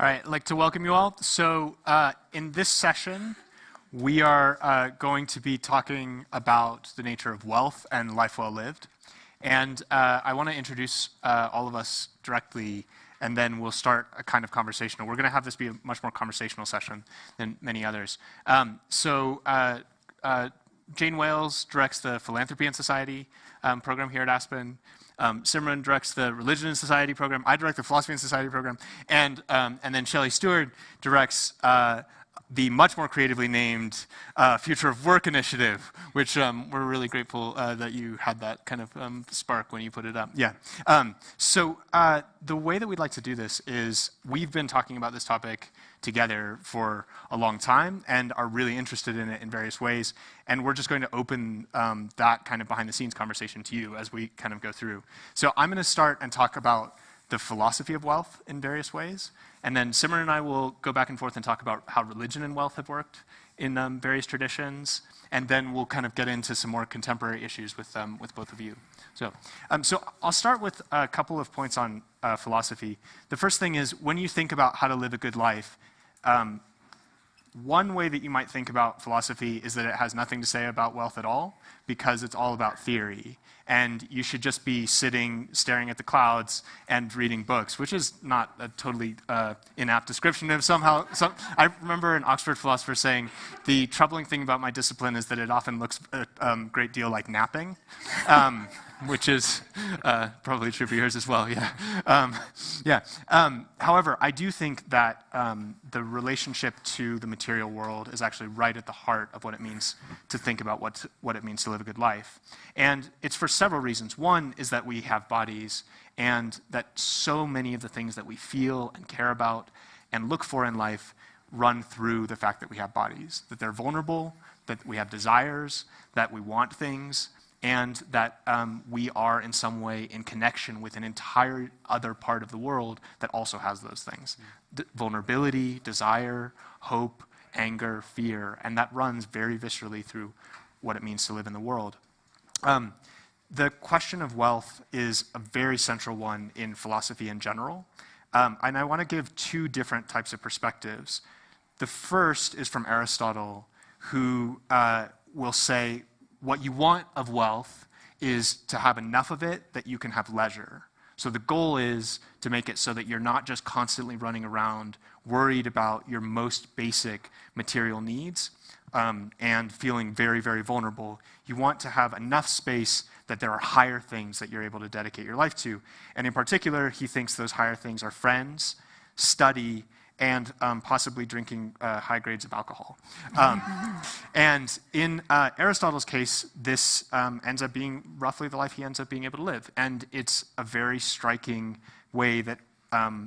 All right, I'd like to welcome you all. So in this session, we are going to be talking about the nature of wealth and life well lived. And I want to introduce all of us directly, and then we'll start a kind of conversational. We're going to have this be a much more conversational session than many others. Jane Wales directs the Philanthropy and Society program here at Aspen. Simran directs the Religion and Society program. I direct the Philosophy and Society program. And then Shelley Stewart directs the much more creatively named Future of Work initiative, which we're really grateful that you had that kind of spark when you put it up. Yeah. So the way that we'd like to do this is we've been talking about this topic together for a long time and are really interested in it in various ways. And we're just going to open that kind of behind the scenes conversation to you as we kind of go through. So I'm going to start and talk about the philosophy of wealth in various ways. And then Simran and I will go back and forth and talk about how religion and wealth have worked in various traditions. And then we'll kind of get into some more contemporary issues with both of you. So I'll start with a couple of points on philosophy. The first thing is, when you think about how to live a good life, one way that you might think about philosophy is that it has nothing to say about wealth at all, because it's all about theory. And you should just be sitting, staring at the clouds, and reading books, which is not a totally inapt description of somehow. I remember an Oxford philosopher saying, the troubling thing about my discipline is that it often looks a great deal like napping, which is probably true for yours as well, yeah. However, I do think that the relationship to the material world is actually right at the heart of what it means to think about what it means to live a good life. And it's for several reasons. One is that we have bodies, and that so many of the things that we feel and care about and look for in life run through the fact that we have bodies, that they're vulnerable, that we have desires, that we want things, and that we are in some way in connection with an entire other part of the world that also has those things. Vulnerability, desire, hope, anger, fear, and that runs very viscerally through what it means to live in the world. The question of wealth is a very central one in philosophy in general, and I want to give two different types of perspectives. The first is from Aristotle, who will say, what you want of wealth is to have enough of it that you can have leisure. So the goal is to make it so that you're not just constantly running around worried about your most basic material needs and feeling very, very vulnerable. You want to have enough space that there are higher things that you're able to dedicate your life to. And in particular, he thinks those higher things are friends, study, and possibly drinking high grades of alcohol. And in Aristotle's case, this ends up being roughly the life he ends up being able to live. And it's a very striking way that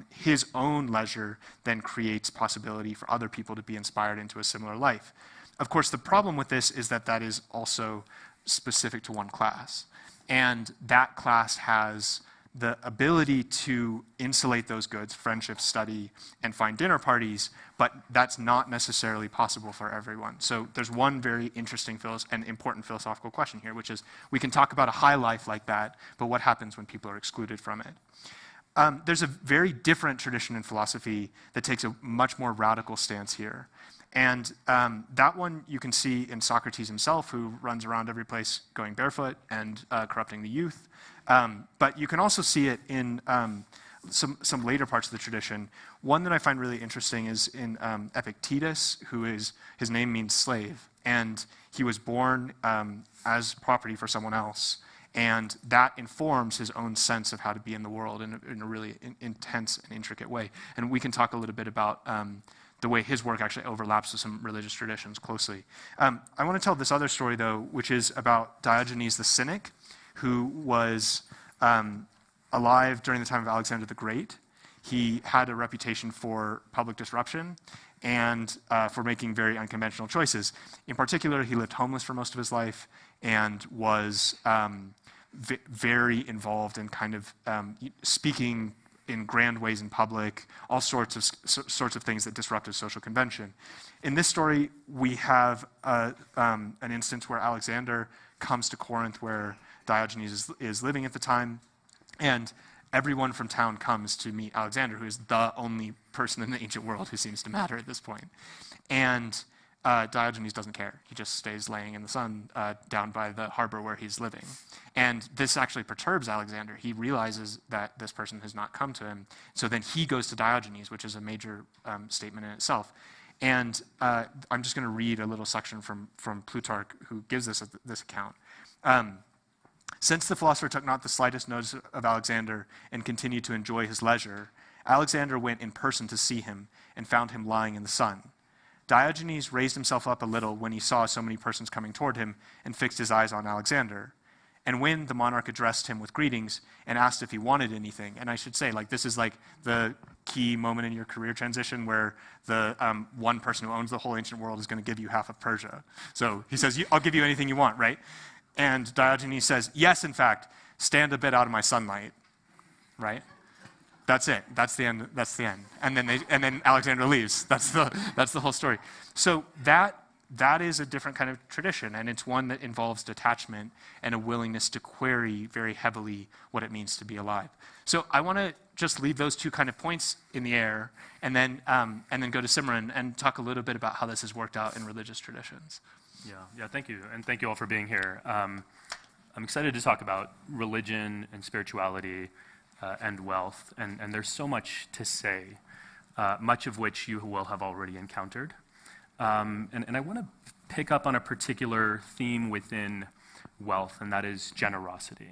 his own leisure then creates possibility for other people to be inspired into a similar life. Of course, the problem with this is that that is also specific to one class. And that class has the ability to insulate those goods, friendship, study, and find dinner parties, but that's not necessarily possible for everyone. So there's one very interesting and important philosophical question here, which is, we can talk about a high life like that, but what happens when people are excluded from it? There's a very different tradition in philosophy that takes a much more radical stance here. And that one you can see in Socrates himself, who runs around every place going barefoot and corrupting the youth. But you can also see it in some later parts of the tradition. One that I find really interesting is in Epictetus, his name means slave. And he was born as property for someone else. And that informs his own sense of how to be in the world in a really intense and intricate way. And we can talk a little bit about the way his work actually overlaps with some religious traditions closely. I want to tell this other story, though, which is about Diogenes the Cynic, who was alive during the time of Alexander the Great. He had a reputation for public disruption and for making very unconventional choices. In particular, he lived homeless for most of his life and was very involved in kind of speaking in grand ways in public, all sorts of things that disrupted social convention. In this story, we have an instance where Alexander comes to Corinth, where Diogenes is living at the time, and everyone from town comes to meet Alexander, who is the only person in the ancient world who seems to matter at this point. And Diogenes doesn't care. He just stays laying in the sun down by the harbor where he's living. And this actually perturbs Alexander. He realizes that this person has not come to him. So then he goes to Diogenes, which is a major statement in itself. And I'm just going to read a little section from Plutarch, who gives us this account. Since the philosopher took not the slightest notice of Alexander and continued to enjoy his leisure, Alexander went in person to see him and found him lying in the sun. Diogenes raised himself up a little when he saw so many persons coming toward him and fixed his eyes on Alexander. And when the monarch addressed him with greetings and asked if he wanted anything, and I should say, like, this is like the key moment in your career transition where the one person who owns the whole ancient world is going to give you half of Persia. So he says, I'll give you anything you want, right? And Diogenes says, yes, in fact, stand a bit out of my sunlight, right? That's it. That's the end. That's the end. And then Alexander leaves. That's the whole story. So that is a different kind of tradition, and it's one that involves detachment and a willingness to query very heavily what it means to be alive. So I want to just leave those two kind of points in the air, and then go to Simran and talk a little bit about how this has worked out in religious traditions. Yeah, thank you, and thank you all for being here. I'm excited to talk about religion and spirituality and wealth, and there's so much to say, much of which you will have already encountered. And I want to pick up on a particular theme within wealth, and that is generosity.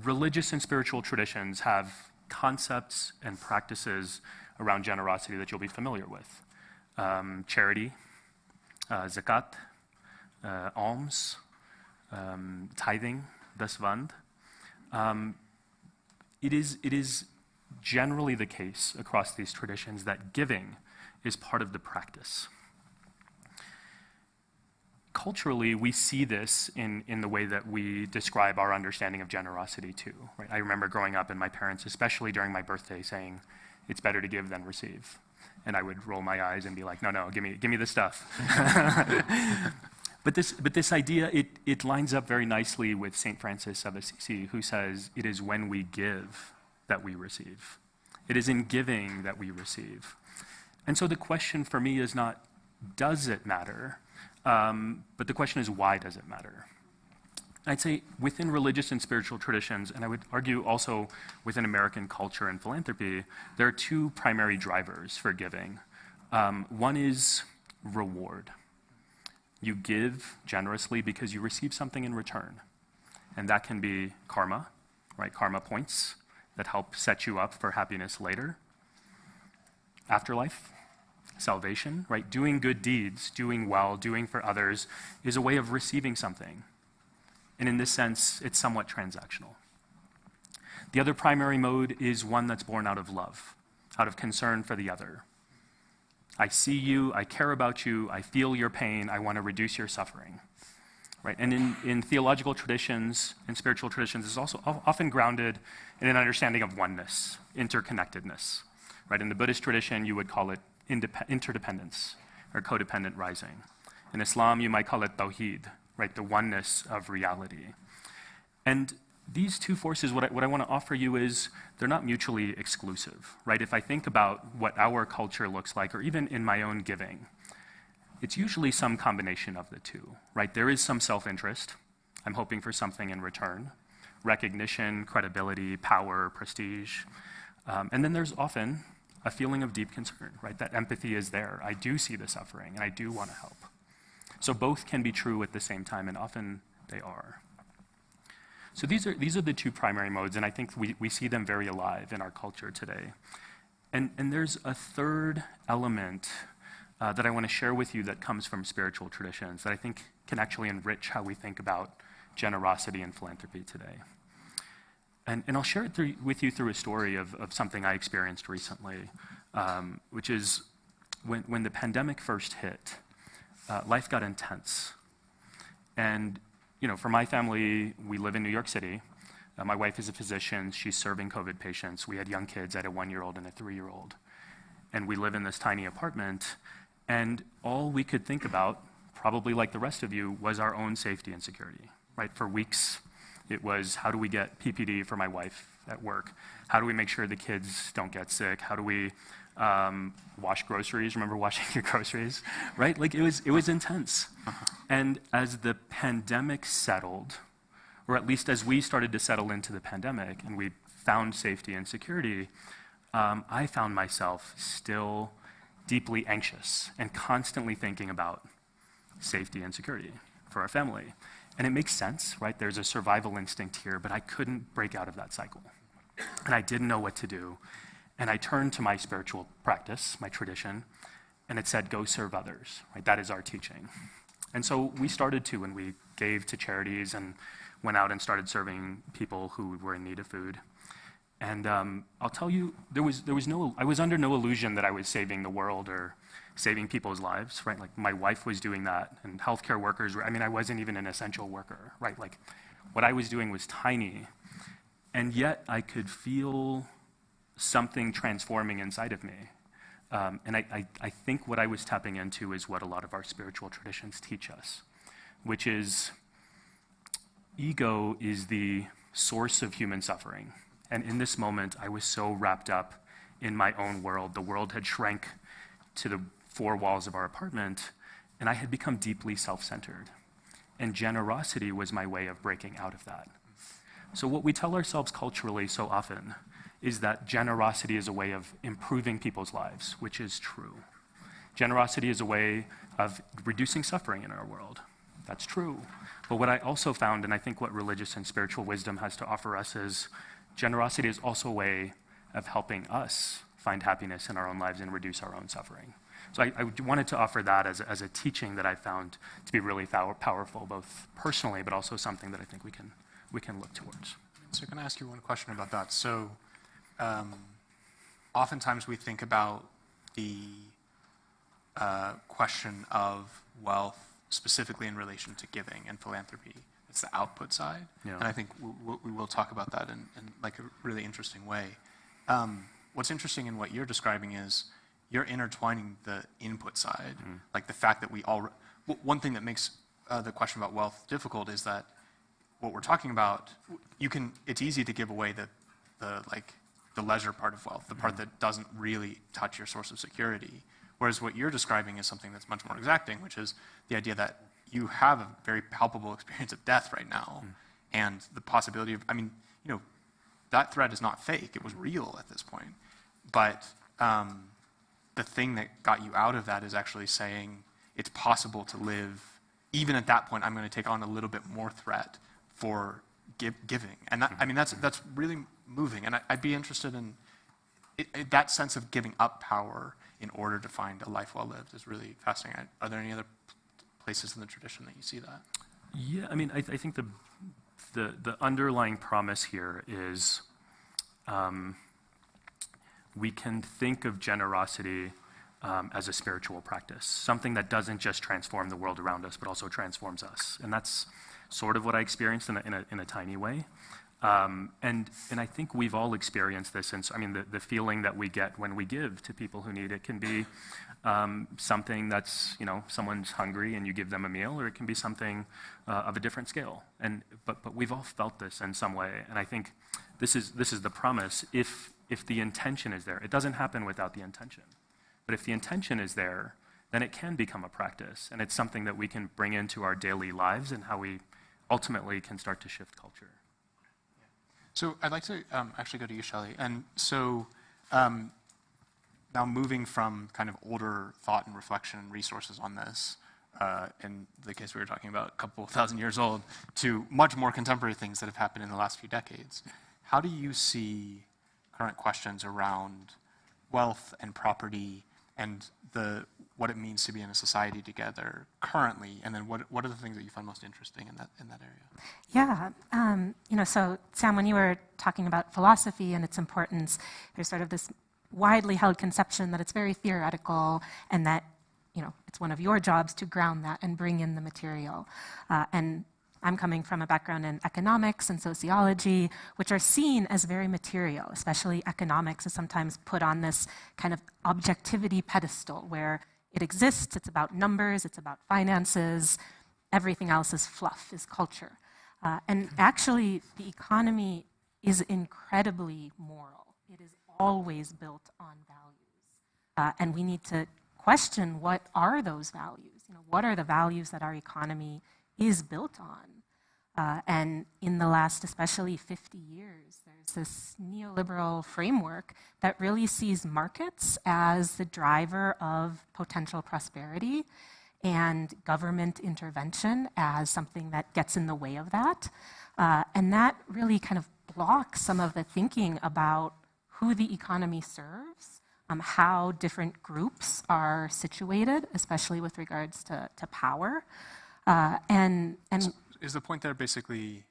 Religious and spiritual traditions have concepts and practices around generosity that you'll be familiar with. Charity, zakat, alms, tithing, dasvand. It is generally the case across these traditions that giving is part of the practice. Culturally, we see this in the way that we describe our understanding of generosity too. Right? I remember growing up and my parents, especially during my birthday, saying, it's better to give than receive. And I would roll my eyes and be like, no, give me the stuff. But this idea, it lines up very nicely with St. Francis of Assisi, who says, it is when we give that we receive. It is in giving that we receive. And so the question for me is not, does it matter? But the question is, why does it matter? I'd say within religious and spiritual traditions, and I would argue also within American culture and philanthropy, there are two primary drivers for giving. One is reward. You give generously because you receive something in return. And that can be karma, right? Karma points that help set you up for happiness later. Afterlife, salvation, right? Doing good deeds, doing well, doing for others is a way of receiving something. And in this sense, it's somewhat transactional. The other primary mode is one that's born out of love, out of concern for the other. I see you, I care about you, I feel your pain, I want to reduce your suffering. Right? And in theological traditions and spiritual traditions, it's also often grounded in an understanding of oneness, interconnectedness. Right? In the Buddhist tradition, you would call it interdependence or codependent rising. In Islam, you might call it tawheed, right? The oneness of reality. And these two forces, what I want to offer you is they're not mutually exclusive, right? If I think about what our culture looks like, or even in my own giving, it's usually some combination of the two, right? There is some self-interest. I'm hoping for something in return. Recognition, credibility, power, prestige. And then there's often a feeling of deep concern, right? That empathy is there. I do see the suffering, and I do want to help. So both can be true at the same time, and often they are. So these are the two primary modes, and I think we see them very alive in our culture today. And there's a third element that I want to share with you that comes from spiritual traditions that I think can actually enrich how we think about generosity and philanthropy today. And I'll share it with you through a story of something I experienced recently, which is when the pandemic first hit, life got intense. And for my family, we live in New York City. My wife is a physician. She's serving COVID patients. We had young kids. I had a 1-year-old and a 3-year-old. And we live in this tiny apartment. And all we could think about, probably like the rest of you, was our own safety and security, right? For weeks, It was, how do we get PPD for my wife at work? How do we make sure the kids don't get sick? How do we wash groceries? Remember washing your groceries, right? Like, it was intense. And as the pandemic settled, or at least as we started to settle into the pandemic and we found safety and security, I found myself still deeply anxious and constantly thinking about safety and security for our family. And it makes sense, right? There's a survival instinct here, but I couldn't break out of that cycle. And I didn't know what to do. And I turned to my spiritual practice, my tradition, and it said, go serve others, right? That is our teaching. And so we started to, and we gave to charities and went out and started serving people who were in need of food. And I'll tell you, I was under no illusion that I was saving the world or saving people's lives, right? Like, my wife was doing that, and healthcare workers I wasn't even an essential worker, right? Like, what I was doing was tiny, and yet I could feel something transforming inside of me. And I think what I was tapping into is what a lot of our spiritual traditions teach us, which is ego is the source of human suffering. And in this moment, I was so wrapped up in my own world. The world had shrank to the 4 walls of our apartment, and I had become deeply self-centered. And generosity was my way of breaking out of that. So what we tell ourselves culturally so often is that generosity is a way of improving people's lives, which is true. Generosity is a way of reducing suffering in our world. That's true. But what I also found, and I think what religious and spiritual wisdom has to offer us, is generosity is also a way of helping us find happiness in our own lives and reduce our own suffering. So I wanted to offer that as a teaching that I found to be really powerful, both personally, but also something that I think we can look towards. So can I ask you one question about that? So oftentimes we think about the question of wealth specifically in relation to giving and philanthropy. It's the output side, yeah. And I think we will talk about that in like a really interesting way. What's interesting in what you're describing is you're intertwining the input side, like the fact that we all. One thing that makes the question about wealth difficult is that what we're talking about, it's easy to give away the leisure part of wealth, the part that doesn't really touch your source of security. Whereas what you're describing is something that's much more exacting, which is the idea that you have a very palpable experience of death right now, and the possibility of, that threat is not fake, it was real at this point. But the thing that got you out of that is actually saying it's possible to live, even at that point, I'm going to take on a little bit more threat for giving. And that, that's really moving. And I'd be interested in that sense of giving up power in order to find a life well lived is really fascinating. Are there any other places in the tradition that you see that? Yeah, I think the underlying promise here is we can think of generosity as a spiritual practice, something that doesn't just transform the world around us, but also transforms us. And that's sort of what I experienced in a tiny way. And I think we've all experienced this. And so, the feeling that we get when we give to people who need it can be something that's, someone's hungry and you give them a meal, or it can be something of a different scale. But we've all felt this in some way. And I think this is the promise. If the intention is there, it doesn't happen without the intention. But if the intention is there, then it can become a practice. And it's something that we can bring into our daily lives and how we ultimately can start to shift culture. So I'd like to actually go to you, Shelley. And so now moving from kind of older thought and reflection and resources on this, in the case we were talking about a couple thousand years old, to much more contemporary things that have happened in the last few decades, how do you see current questions around wealth and property and what it means to be in a society together currently, and then what are the things that you find most interesting in that area? Yeah, so Sam, when you were talking about philosophy and its importance, there's sort of this widely held conception that it's very theoretical and that, it's one of your jobs to ground that and bring in the material. And I'm coming from a background in economics and sociology, which are seen as very material, especially economics is sometimes put on this kind of objectivity pedestal where it exists, it's about numbers, it's about finances, everything else is fluff, is culture. And actually, the economy is incredibly moral. It is always built on values. And we need to question, what are those values? What are the values that our economy is built on? And in the last, especially 50 years, there's this neoliberal framework that really sees markets as the driver of potential prosperity, and government intervention as something that gets in the way of that. And that really kind of blocks some of the thinking about who the economy serves, how different groups are situated, especially with regards to power. And so is the point there basically,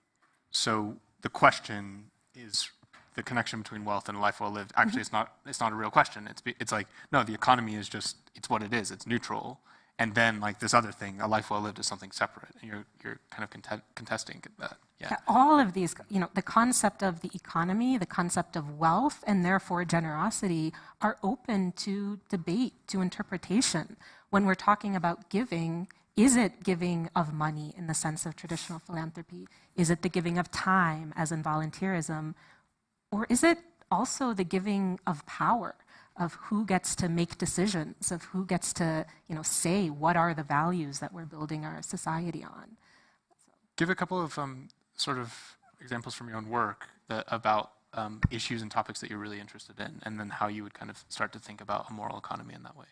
so the question is the connection between wealth and a life well lived? Actually, it's not a real question. It's like, no, the economy is just, it's what it is, it's neutral. And then, like, this other thing, a life well lived, is something separate. And you're kind of contesting that. Yeah. All of these, the concept of the economy, the concept of wealth, and therefore generosity are open to debate, to interpretation. When we're talking about giving, is it giving of money in the sense of traditional philanthropy? Is it the giving of time, as in volunteerism? Or is it also the giving of power? Of who gets to make decisions, of who gets to say what are the values that we're building our society on. So. Give a couple of sort of examples from your own work about issues and topics that you're really interested in, and then how you would kind of start to think about a moral economy in that way.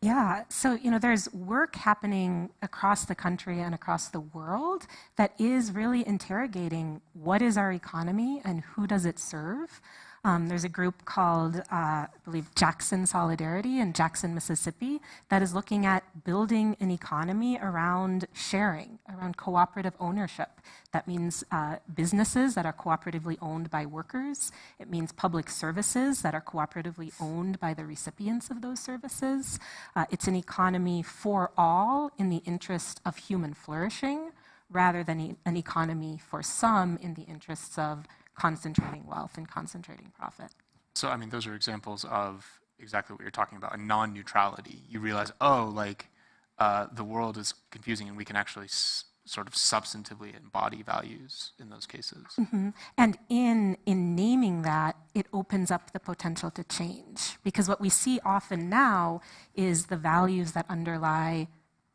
Yeah, so there's work happening across the country and across the world that is really interrogating what is our economy and who does it serve. There's a group called, I believe, Jackson Solidarity in Jackson, Mississippi, that is looking at building an economy around sharing, around cooperative ownership. That means businesses that are cooperatively owned by workers. It means public services that are cooperatively owned by the recipients of those services. It's an economy for all in the interest of human flourishing, rather than an economy for some in the interests of concentrating wealth and concentrating profit. So, I mean, those are examples of exactly what you're talking about, a non-neutrality. You realize, the world is confusing, and we can actually sort of substantively embody values in those cases. Mm-hmm. And in naming that, it opens up the potential to change. Because what we see often now is the values that underlie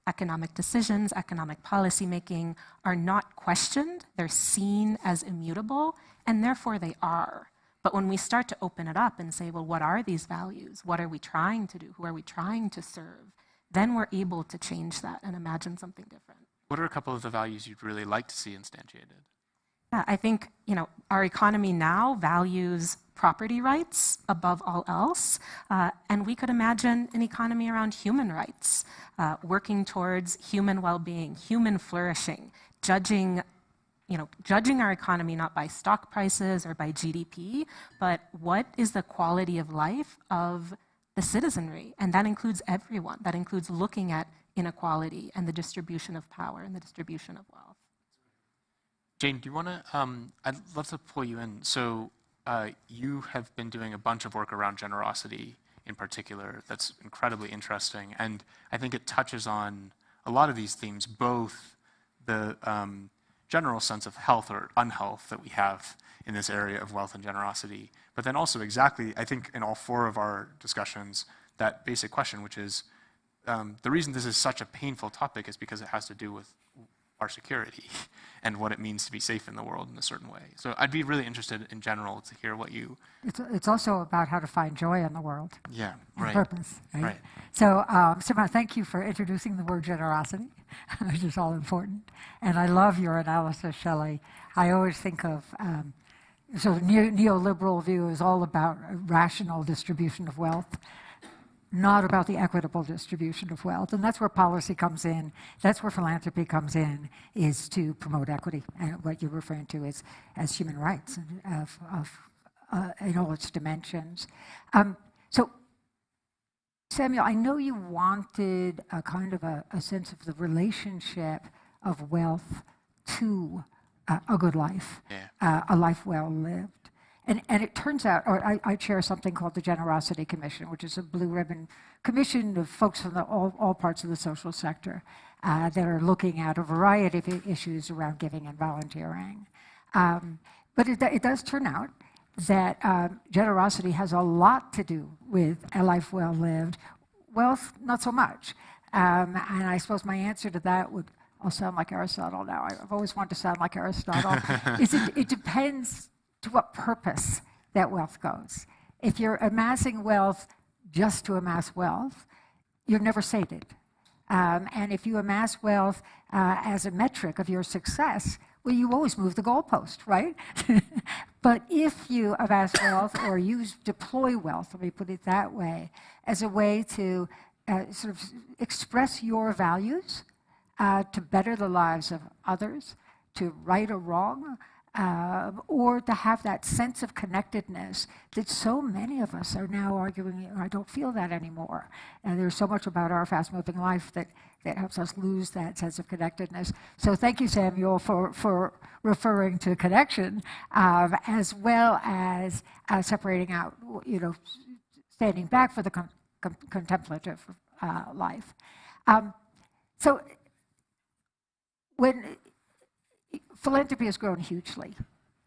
economic decisions, economic policymaking are not questioned. They're seen as immutable, and therefore they are. But when we start to open it up and say, well, what are these values? What are we trying to do? Who are we trying to serve? Then we're able to change that and imagine something different. What are a couple of the values you'd really like to see instantiated? Yeah, I think, our economy now values property rights above all else, and we could imagine an economy around human rights, working towards human well-being, human flourishing, judging our economy not by stock prices or by GDP, but what is the quality of life of the citizenry, and that includes everyone. That includes looking at inequality and the distribution of power and the distribution of wealth. Jane, do you want to, I'd love to pull you in. So you have been doing a bunch of work around generosity in particular that's incredibly interesting. And I think it touches on a lot of these themes, both the general sense of health or unhealth that we have in this area of wealth and generosity, but then also exactly, I think in all four of our discussions, that basic question, which is the reason this is such a painful topic is because it has to do with our security and what it means to be safe in the world in a certain way. So I'd be really interested in general to hear what you... It's also about how to find joy in the world. Yeah, and right. Purpose, right? So, Simran, thank you for introducing the word generosity, which is all important. And I love your analysis, Shelley. I always think of, so neoliberal view is all about rational distribution of wealth, not about the equitable distribution of wealth. And that's where policy comes in. That's where philanthropy comes in, is to promote equity, and what you're referring to as human rights in all its dimensions. So, Samuel, I know you wanted a kind of a sense of the relationship of wealth to a good life, a life well lived. And it turns out, or I chair something called the Generosity Commission, which is a blue ribbon commission of folks from all parts of the social sector. that are looking at a variety of issues around giving and volunteering. But it does turn out that generosity has a lot to do with a life well lived. Wealth, not so much. And I suppose my answer to that would, I'll sound like Aristotle now. I've always wanted to sound like Aristotle. It depends to what purpose that wealth goes. If you're amassing wealth just to amass wealth, you're never sated. And if you amass wealth as a metric of your success, well, you always move the goalpost, right? But if you amass wealth or deploy wealth, let me put it that way, as a way to sort of express your values, to better the lives of others, to right a wrong, or to have that sense of connectedness that so many of us are now arguing, I don't feel that anymore. And there's so much about our fast-moving life that helps us lose that sense of connectedness. So thank you, Samuel, for referring to connection, as well as separating out, standing back for the contemplative life. So when philanthropy has grown hugely,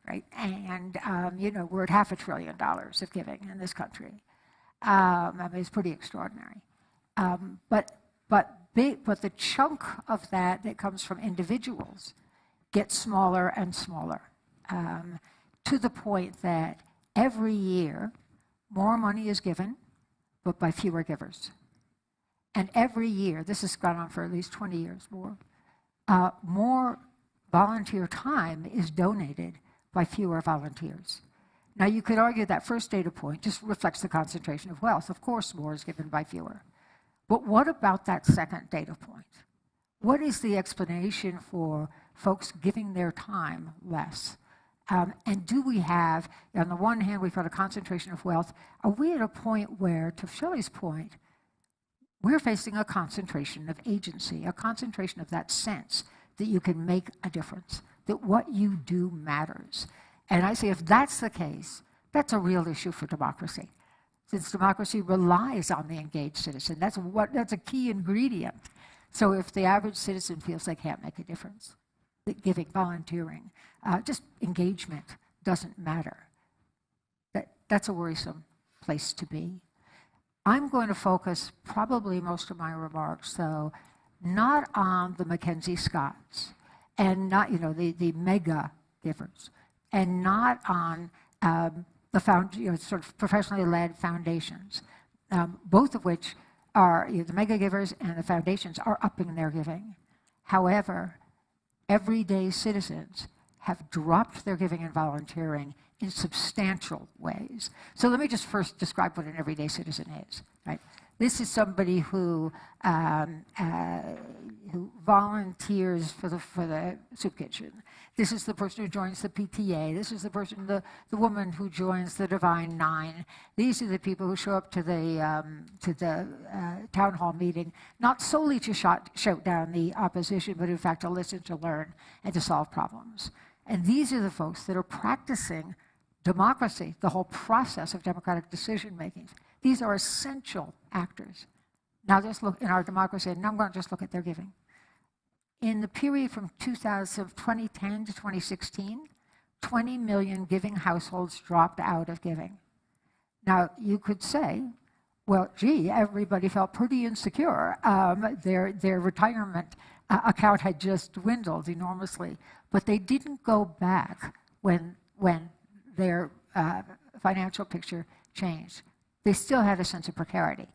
right? And, we're at $500 billion of giving in this country. It's pretty extraordinary. But the chunk of that comes from individuals gets smaller and smaller, to the point that every year more money is given, but by fewer givers. And every year, this has gone on for at least 20 years more volunteer time is donated by fewer volunteers. Now, you could argue that first data point just reflects the concentration of wealth. Of course, more is given by fewer. But what about that second data point? What is the explanation for folks giving their time less? And do we have, on the one hand, we've got a concentration of wealth. Are we at a point where, to Shelley's point, we're facing a concentration of agency, a concentration of that sense that you can make a difference, that what you do matters? And I say if that's the case, that's a real issue for democracy, since democracy relies on the engaged citizen. That's a key ingredient. So if the average citizen feels they can't make a difference, that giving, volunteering, just engagement doesn't matter, that's a worrisome place to be. I'm going to focus probably most of my remarks, though, not on the Mackenzie Scotts and not, the mega givers, and not on the sort of professionally led foundations, both of which are, the mega givers and the foundations are upping their giving. However, everyday citizens have dropped their giving and volunteering in substantial ways. So let me just first describe what an everyday citizen is, right? This is somebody who volunteers for the soup kitchen. This is the person who joins the PTA. This is the woman who joins the Divine Nine. These are the people who show up to the town hall meeting, not solely to shout down the opposition, but in fact to listen, to learn, and to solve problems. And these are the folks that are practicing democracy, the whole process of democratic decision making. These are essential actors. Now just look in our democracy, and now I'm going to just look at their giving. In the period from 2010 to 2016, 20 million giving households dropped out of giving. Now, you could say, well, gee, everybody felt pretty insecure. Their retirement account had just dwindled enormously, but they didn't go back when their financial picture changed. They still had a sense of precarity,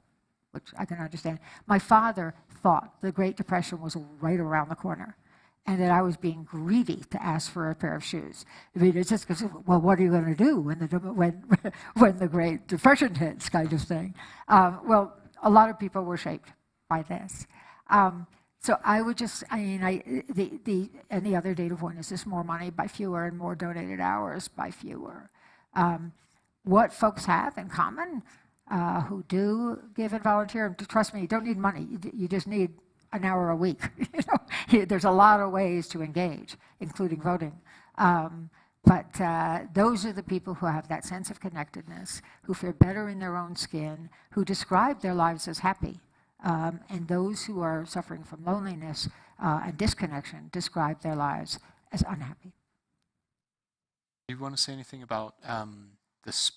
which I can understand. My father thought the Great Depression was right around the corner and that I was being greedy to ask for a pair of shoes. I mean, it's just because, well, what are you going to do when the Great Depression hits, kind of thing. Well, a lot of people were shaped by this. So I would just, and the other data point is just more money by fewer and more donated hours by fewer. What folks have in common who do give and volunteer, and trust me, you don't need money, you just need an hour a week. There's a lot of ways to engage, including voting. But those are the people who have that sense of connectedness, who feel better in their own skin, who describe their lives as happy. And those who are suffering from loneliness and disconnection describe their lives as unhappy. Do you want to say anything about this?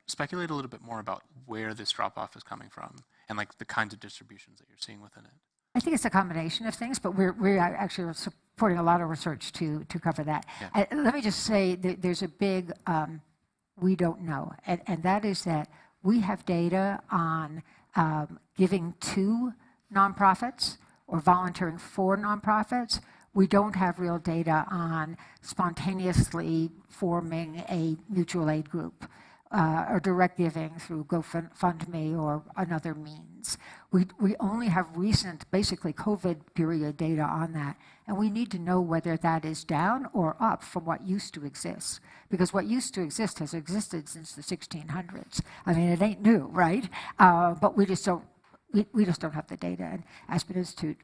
Speculate a little bit more about where this drop-off is coming from and like the kinds of distributions that you're seeing within it. I think it's a combination of things, but we're actually supporting a lot of research to cover that. Yeah. Let me just say that there's a big we don't know, and that is that we have data on giving to nonprofits or volunteering for nonprofits. We don't have real data on spontaneously forming a mutual aid group or direct giving through GoFundMe or another means. We only have recent, basically COVID period data on that, and we need to know whether that is down or up from what used to exist. Because what used to exist has existed since the 1600s. I mean, it ain't new, right? But we just don't have the data. And Aspen Institute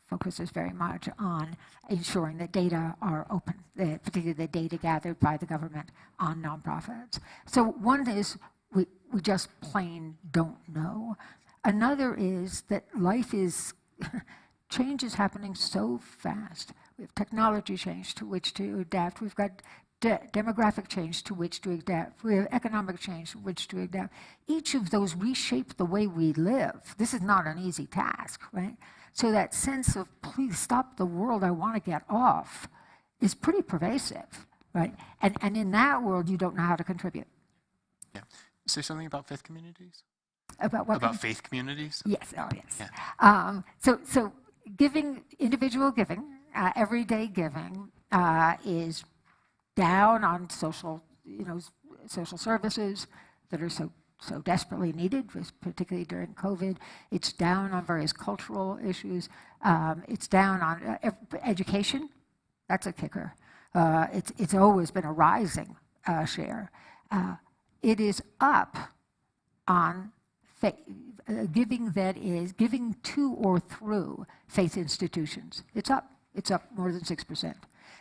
focuses very much on ensuring that data are open, particularly the data gathered by the government on nonprofits. So one is we just plain don't know. Another is that life is, change is happening so fast. We have technology change to which to adapt. We've got demographic change to which to adapt. We have economic change to which to adapt. Each of those reshape the way we live. This is not an easy task, right? So that sense of, please stop the world, I want to get off, is pretty pervasive, right? And in that world, you don't know how to contribute. Yeah. Say something about faith communities? About what? About faith communities? Yes, oh yes. Yeah. So giving, individual giving, everyday giving is down on social services that are so desperately needed, particularly during COVID. It's down on various cultural issues. It's down on education. That's a kicker. It's always been a rising share. It is up on giving that is giving to or through faith institutions. It's up. It's up more than 6%.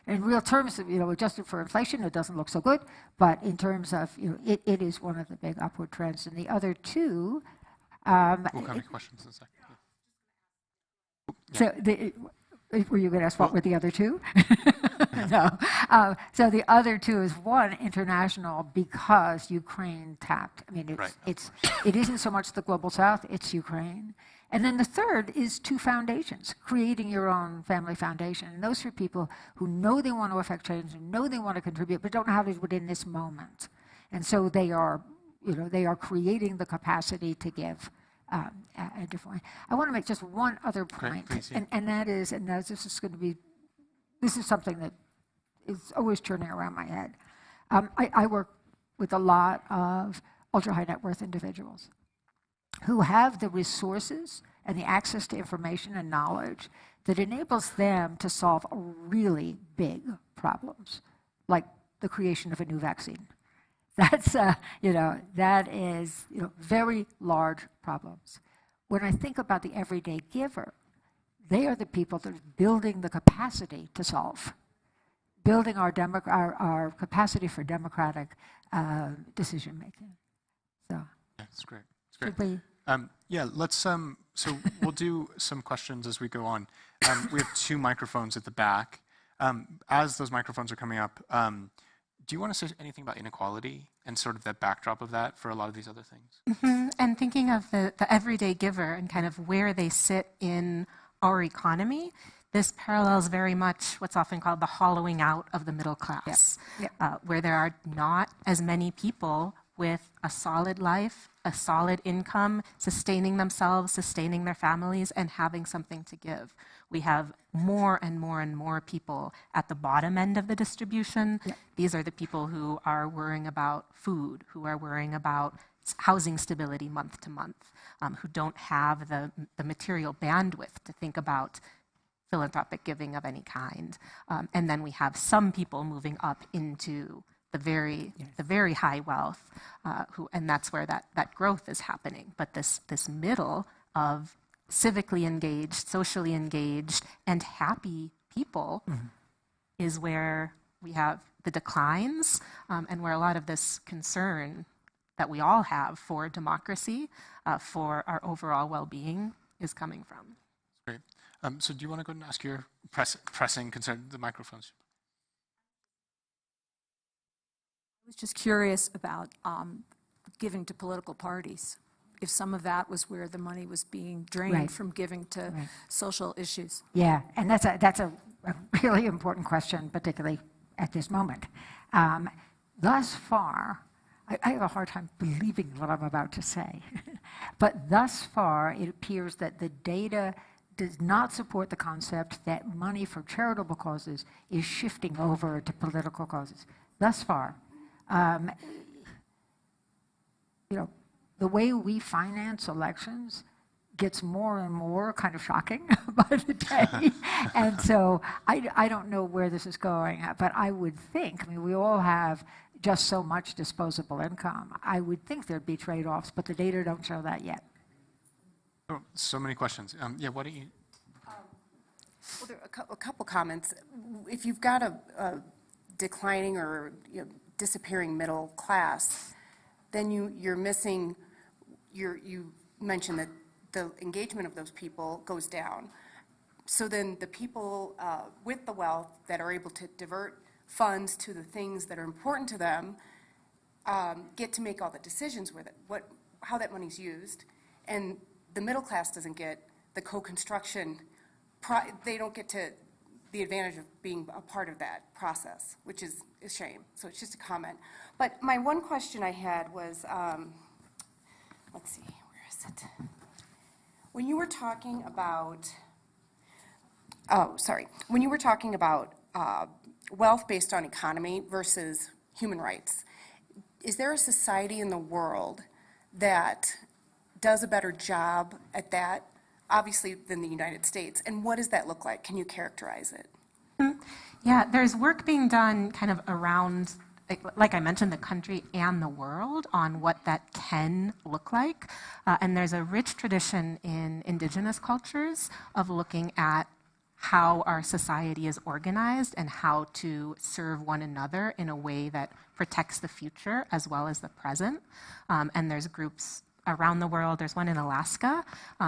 In real terms, adjusted for inflation, it doesn't look so good. But in terms of, it is one of the big upward trends. And the other two. We'll come to questions in a second. So, were you going to ask what were the other two? No. So the other two is one, international, because Ukraine tapped. I mean, it isn't so much the global south, it's Ukraine. And then the third is two foundations, creating your own family foundation. And those are people who know they want to affect change, and know they want to contribute, but don't know how to do it in this moment. And so they are creating the capacity to give a different way. I want to make just one other point, please, yeah. and that is, this is something that is always churning around my head. I work with a lot of ultra-high net worth individuals who have the resources and the access to information and knowledge that enables them to solve really big problems, like the creation of a new vaccine. That's, that is, very large problems. When I think about the everyday giver, they are the people that are building the capacity to solve, building our capacity for democratic decision making. So. That's great. Let's so we'll do some questions as we go on. We have two microphones at the back. As those microphones are coming up, do you want to say anything about inequality and sort of the backdrop of that for a lot of these other things? Mm-hmm. And thinking of the everyday giver and kind of where they sit in our economy, this parallels very much what's often called the hollowing out of the middle class, where there are not as many people with a solid life, a solid income, sustaining themselves, sustaining their families, and having something to give. We have more and more and more people at the bottom end of the distribution. These are the people who are worrying about food, who are worrying about housing stability month to month, who don't have the material bandwidth to think about philanthropic giving of any kind. And then we have some people moving up into the very high wealth, and that's where that growth is happening. But this middle of civically engaged, socially engaged, and happy people is where we have the declines, and where a lot of this concern that we all have for democracy, for our overall well-being, is coming from. Great. So do you want to go ahead and ask your pressing concern, the microphones? I was just curious about giving to political parties. If some of that was where the money was being drained Right. from giving to social issues. Yeah, and that's a really important question, particularly at this moment. Thus far, I have a hard time believing what I'm about to say, but thus far it appears that the data does not support the concept that money for charitable causes is shifting over to political causes. Thus far, the way we finance elections gets more and more kind of shocking by the day. And so I don't know where this is going, but I would think, we all have just so much disposable income. I would think there'd be trade-offs, but the data don't show that yet. Oh, so many questions. Yeah, why don't you? Well, there are a couple comments. If you've got a declining or disappearing middle class, then you're missing. You mentioned that the engagement of those people goes down. So then the people with the wealth that are able to divert funds to the things that are important to them get to make all the decisions with it, how that money's used, and the middle class doesn't get the co-construction. They don't get to the advantage of being a part of that process, which is a shame. So it's just a comment. But my one question I had was, let's see, where is it? When you were talking about, when you were talking about wealth based on economy versus human rights, is there a society in the world that does a better job at that, obviously, than the United States? And what does that look like? Can you characterize it? Yeah, there's work being done kind of around, like I mentioned, the country and the world on what that can look like. And there's a rich tradition in indigenous cultures of looking at how our society is organized and how to serve one another in a way that protects the future as well as the present. And there's groups around the world. There's one in Alaska,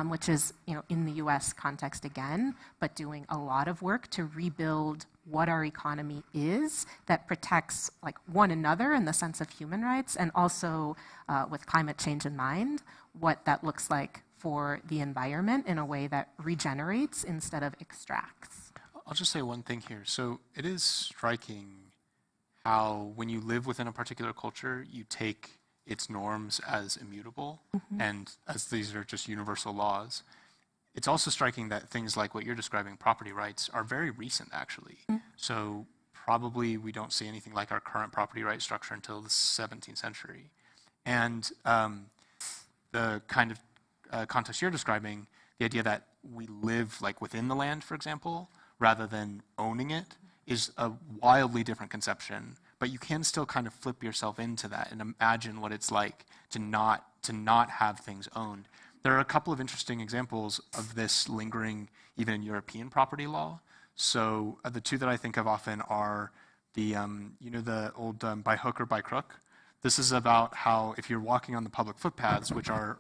which is in the U.S. context again, but doing a lot of work to rebuild what our economy is that protects one another in the sense of human rights, and also with climate change in mind, what that looks like for the environment in a way that regenerates instead of extracts. I'll just say one thing here. So it is striking how when you live within a particular culture, you take its norms as immutable, and as these are just universal laws. It's also striking that things like what you're describing, property rights, are very recent, actually. So probably we don't see anything like our current property right structure until the 17th century. And the kind of context you're describing, the idea that we live within the land, for example, rather than owning it, is a wildly different conception. But you can still kind of flip yourself into that and imagine what it's like to not have things owned. There are a couple of interesting examples of this lingering even in European property law. So the two that I think of often are the the old by hook or by crook. This is about how if you're walking on the public footpaths, which are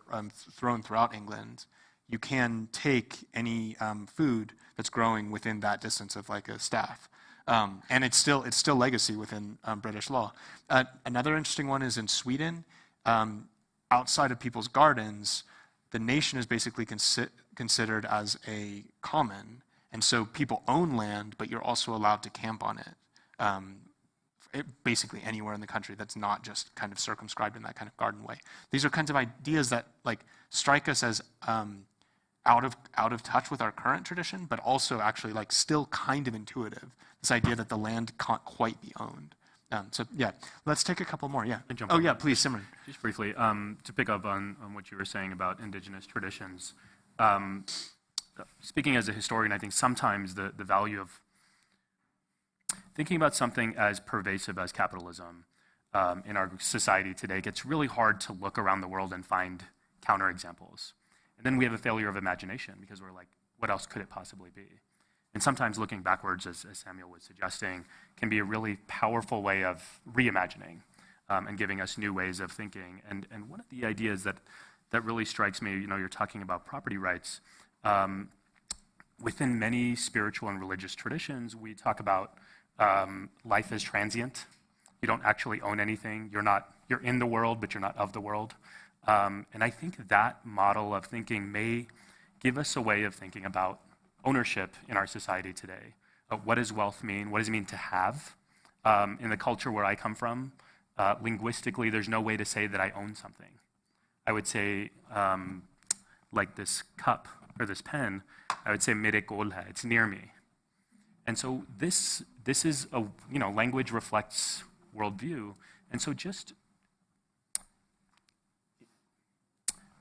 thrown throughout England, you can take any food that's growing within that distance of a staff. And it's still legacy within British law. Another interesting one is in Sweden. Outside of people's gardens, the nation is basically considered as a common, and so people own land, but you're also allowed to camp on it. Basically anywhere in the country that's not just kind of circumscribed in that kind of garden way. These are kinds of ideas that strike us as out of touch with our current tradition, but also actually still kind of intuitive. This idea that the land can't quite be owned. So yeah, let's take a couple more. Yeah. Oh yeah, please, Simran. Just briefly, to pick up on what you were saying about indigenous traditions. Speaking as a historian, I think sometimes the value of thinking about something as pervasive as capitalism in our society today gets really hard to look around the world and find counterexamples. And then we have a failure of imagination because we're like, what else could it possibly be? And sometimes looking backwards, as Samuel was suggesting, can be a really powerful way of reimagining. and giving us new ways of thinking. And one of the ideas that really strikes me, you're talking about property rights. Within many spiritual and religious traditions, we talk about life as transient. You don't actually own anything. You're in the world, but you're not of the world. And I think that model of thinking may give us a way of thinking about ownership in our society today. What does wealth mean? What does it mean to have? In the culture where I come from, linguistically, there's no way to say that I own something. I would say, like this cup or this pen, I would say mere kol hai, it's near me. And so this is language reflects worldview. And so just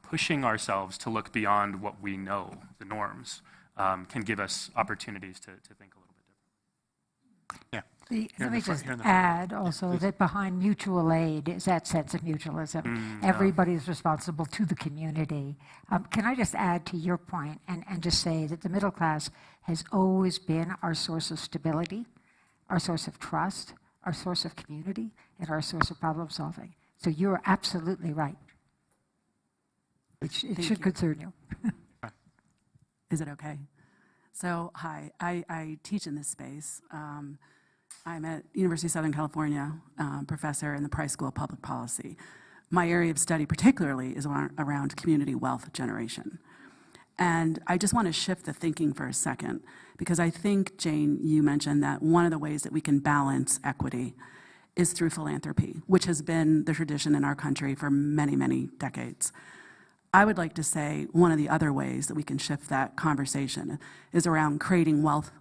pushing ourselves to look beyond what we know, the norms, can give us opportunities to think a little bit different. Yeah. Let me just add also that behind mutual aid is that sense of mutualism. Everybody is responsible to the community. Can I just add to your point and just say that the middle class has always been our source of stability, our source of trust, our source of community, and our source of problem solving. So you're absolutely right. It should concern you. Is it okay? So, hi, I teach in this space. I'm at University of Southern California, professor in the Price School of Public Policy. My area of study particularly is around community wealth generation. And I just want to shift the thinking for a second, because I think, Jane, you mentioned that one of the ways that we can balance equity is through philanthropy, which has been the tradition in our country for many, many decades. I would like to say one of the other ways that we can shift that conversation is around creating wealth,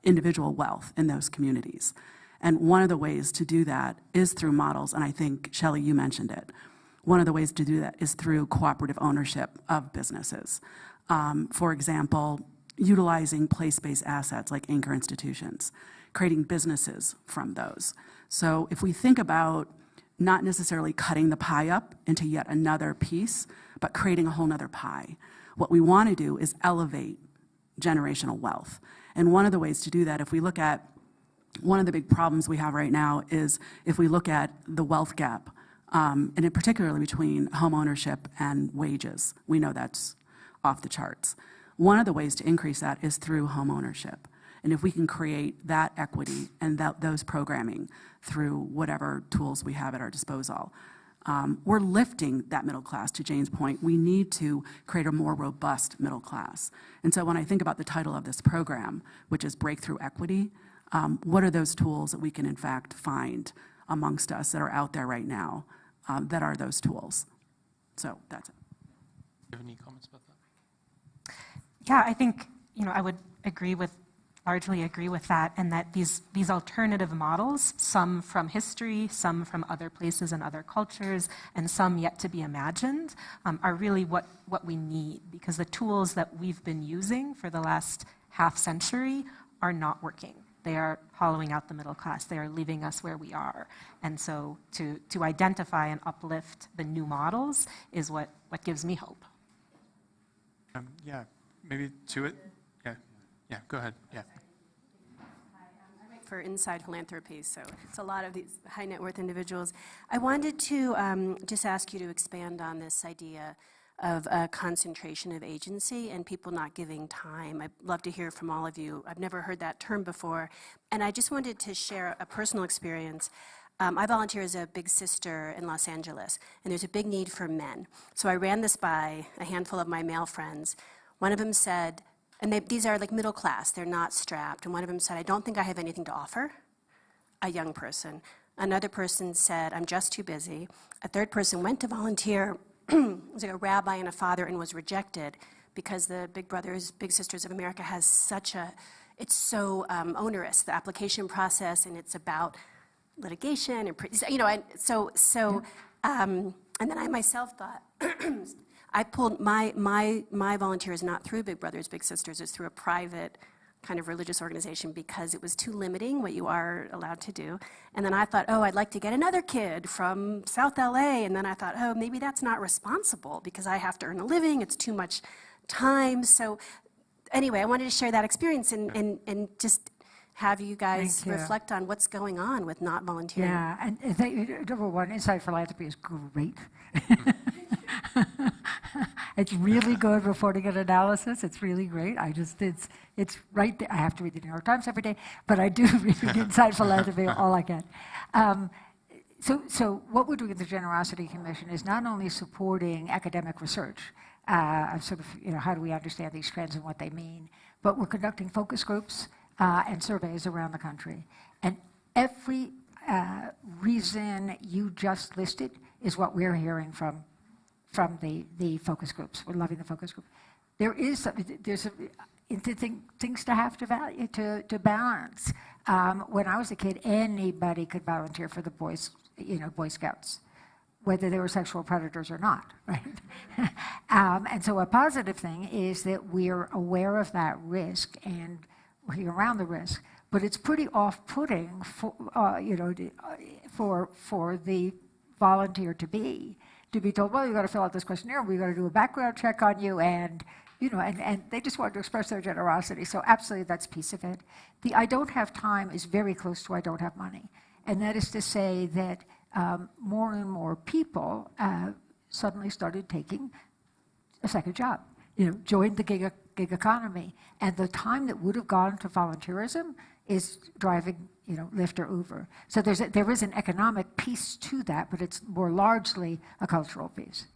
individual wealth in those communities. And one of the ways to do that is through models, and I think, Shelley, you mentioned it. One of the ways to do that is through cooperative ownership of businesses. For example, utilizing place-based assets like anchor institutions, creating businesses from those. So if we think about not necessarily cutting the pie up into yet another piece, but creating a whole nother pie, what we want to do is elevate generational wealth. And one of the ways to do that, if we look at one of the big problems we have right now is if we look at the wealth gap, and in particularly between home ownership and wages, we know that's off the charts. One of the ways to increase that is through home ownership. And if we can create that equity and those programming through whatever tools we have at our disposal, we're lifting that middle class. To Jane's point, we need to create a more robust middle class. And so when I think about the title of this program, which is Breakthrough Equity, what are those tools that we can in fact find amongst us that are out there right now that are those tools? So that's it. Do you have any comments about that? Yeah, I think I would largely agree with that, and that these alternative models, some from history, some from other places and other cultures, and some yet to be imagined, are really what we need, because the tools that we've been using for the last half century are not working. They are hollowing out the middle class. They are leaving us where we are. And so to identify and uplift the new models is what gives me hope. Yeah, maybe to it. Yeah, go ahead. Yeah. For Inside Philanthropy, so it's a lot of these high net worth individuals. I wanted to just ask you to expand on this idea of a concentration of agency and people not giving time. I'd love to hear from all of you. I've never heard that term before, and I just wanted to share a personal experience. I volunteer as a big sister in Los Angeles, and there's a big need for men. So I ran this by a handful of my male friends. One of them said, and these are like middle class, they're not strapped. And one of them said, I don't think I have anything to offer, a young person. Another person said, I'm just too busy. A third person went to volunteer, was like a rabbi and a father, and was rejected because the Big Brothers, Big Sisters of America has it's so onerous, the application process, and it's about litigation, and and then I myself thought, I pulled my volunteer is not through Big Brothers Big Sisters, it's through a private kind of religious organization because it was too limiting what you are allowed to do. And then I thought, oh, I'd like to get another kid from South LA. And then I thought, oh, maybe that's not responsible because I have to earn a living, it's too much time. So anyway, I wanted to share that experience and just have you guys Thank you. reflect on what's going on with not volunteering. Yeah, and number one, Inside Philanthropy is great. It's really good reporting and analysis. It's really great. It's right there. I have to read the New York Times every day, but I do read Inside Philanthropy all I can. So what we're doing at the Generosity Commission is not only supporting academic research, sort of, how do we understand these trends and what they mean, but we're conducting focus groups and surveys around the country. And every reason you just listed is what we're hearing from the focus groups. We're loving the focus group. There's things to have to balance. When I was a kid, anybody could volunteer for the Boy Scouts, whether they were sexual predators or not, right? And so a positive thing is that we're aware of that risk and we're around the risk. But it's pretty off-putting for the volunteer to be told, well, you got to fill out this questionnaire, we got to do a background check on you, and they just want to express their generosity. So absolutely, that's a piece of it. The I don't have time is very close to I don't have money, and that is to say that more and more people suddenly started taking a second job, joined the gig economy, and the time that would have gone to volunteerism is driving, Lyft or Uber. So there is an economic piece to that, but it's more largely a cultural piece.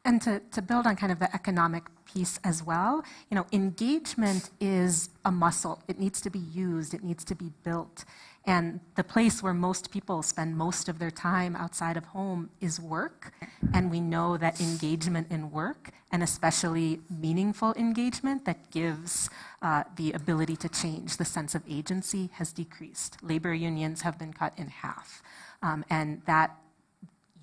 And to build on kind of the economic piece as well, engagement is a muscle. It needs to be used. It needs to be built. And the place where most people spend most of their time outside of home is work. And we know that engagement in work, and especially meaningful engagement that gives the ability to change, the sense of agency, has decreased. Labor unions have been cut in half. And that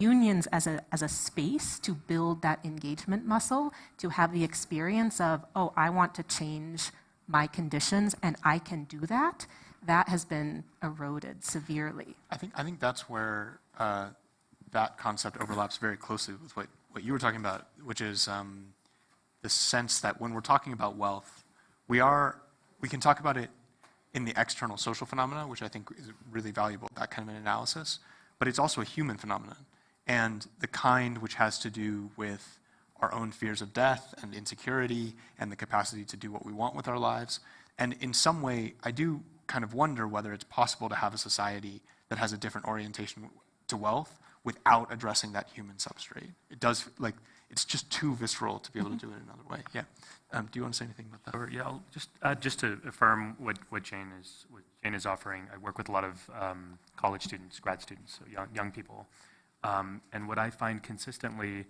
unions as a space to build that engagement muscle, to have the experience of, oh, I want to change my conditions and I can do that, that has been eroded severely. I think that's where that concept overlaps very closely with what you were talking about, which is the sense that when we're talking about wealth, we can talk about it in the external social phenomena, which I think is really valuable, that kind of an analysis, but it's also a human phenomenon. And the kind which has to do with our own fears of death and insecurity and the capacity to do what we want with our lives. And in some way, I do kind of wonder whether it's possible to have a society that has a different orientation to wealth without addressing that human substrate. It does, it's just too visceral to be able to do it another way. Yeah. Do you want to say anything about that? Sure, yeah, I'll just to affirm what Jane is offering. I work with a lot of college students, grad students, so young people. And what I find consistently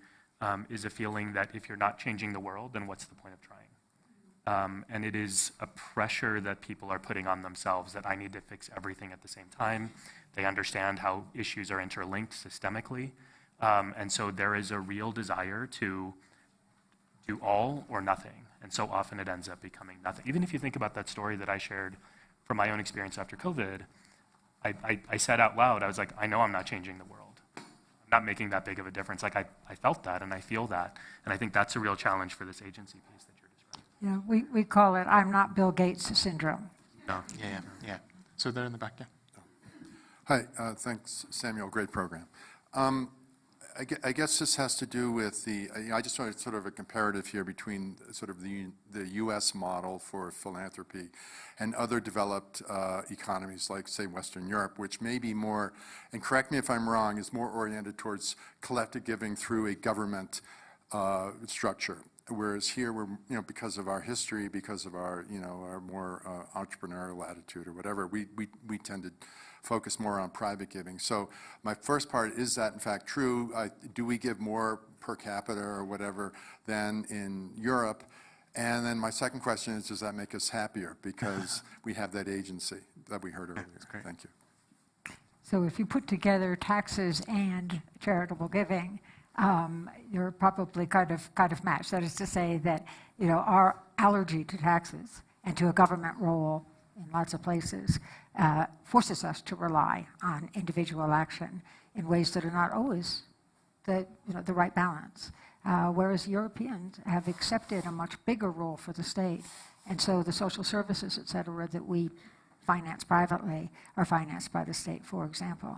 is a feeling that if you're not changing the world, then what's the point of trying? And it is a pressure that people are putting on themselves that I need to fix everything at the same time. They understand how issues are interlinked systemically. And so there is a real desire to do all or nothing. And so often it ends up becoming nothing. Even if you think about that story that I shared from my own experience after COVID, I said out loud, I was like, I know I'm not changing the world. I'm not making that big of a difference. I felt that and I feel that. And I think that's a real challenge for this agency piece that you're describing. Yeah, we call it I'm not Bill Gates syndrome. No, yeah. So there in the back, yeah. Hi, thanks, Samuel. Great program. I guess this has to do with I just wanted sort of a comparative here between sort of the U.S. model for philanthropy and other developed economies like, say, Western Europe, which may be more, and correct me if I'm wrong, is more oriented towards collective giving through a government structure. Whereas here, we're, because of our history, because of our, our more entrepreneurial attitude or whatever, we tend to focus more on private giving. So my first part, is that in fact true? Do we give more per capita or whatever than in Europe? And then my second question is, does that make us happier because we have that agency that we heard earlier? Thank you. So if you put together taxes and charitable giving, you're probably kind of matched. That is to say that our allergy to taxes and to a government role in lots of places forces us to rely on individual action in ways that are not always the right balance. Whereas Europeans have accepted a much bigger role for the state, and so the social services, et cetera, that we financed privately or financed by the state, for example.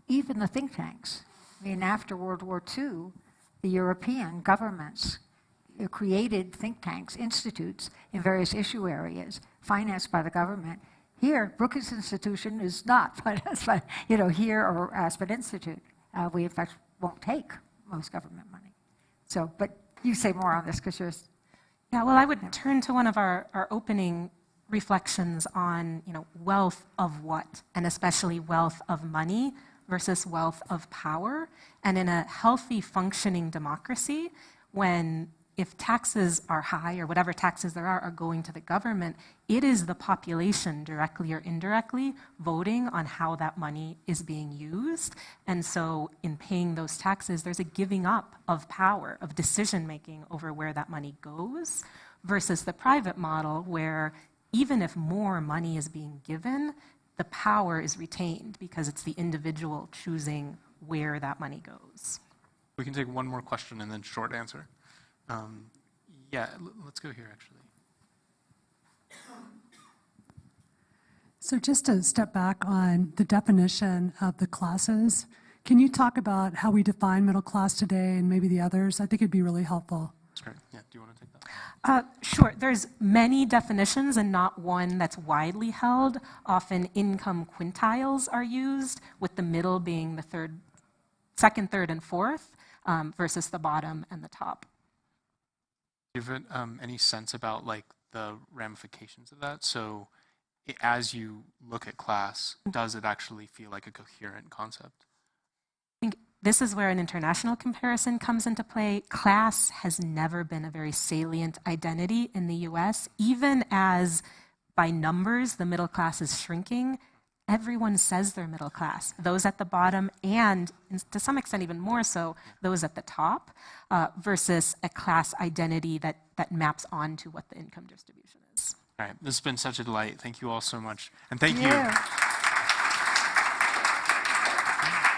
Even the think tanks. I mean, after World War II, the European governments created think tanks, institutes in various issue areas, financed by the government. Here, Brookings Institution is not financed by, here or Aspen Institute. We, in fact, won't take most government money. So, but you say more on this because you're... Yeah, well, I would turn to one of our opening reflections on, wealth of what, and especially wealth of money versus wealth of power. And in a healthy, functioning democracy, if taxes are high, or whatever taxes there are going to the government, it is the population, directly or indirectly, voting on how that money is being used. And so in paying those taxes, there's a giving up of power, of decision-making over where that money goes, versus the private model where even if more money is being given, the power is retained because it's the individual choosing where that money goes. We can take one more question and then short answer. Let's go here, actually. So just to step back on the definition of the classes, can you talk about how we define middle class today and maybe the others? I think it'd be really helpful. That's great. Yeah, do you want to take that? Sure. There's many definitions and not one that's widely held. Often income quintiles are used, with the middle being the second, third, and fourth, versus the bottom and the top. Do you have any sense about the ramifications of that? So as you look at class, does it actually feel like a coherent concept? I think this is where an international comparison comes into play. Class has never been a very salient identity in the US. Even as by numbers the middle class is shrinking, everyone says they're middle class. Those at the bottom and, to some extent even more so, those at the top, versus a class identity that maps onto what the income distribution is. All right, this has been such a delight. Thank you all so much. And thank you.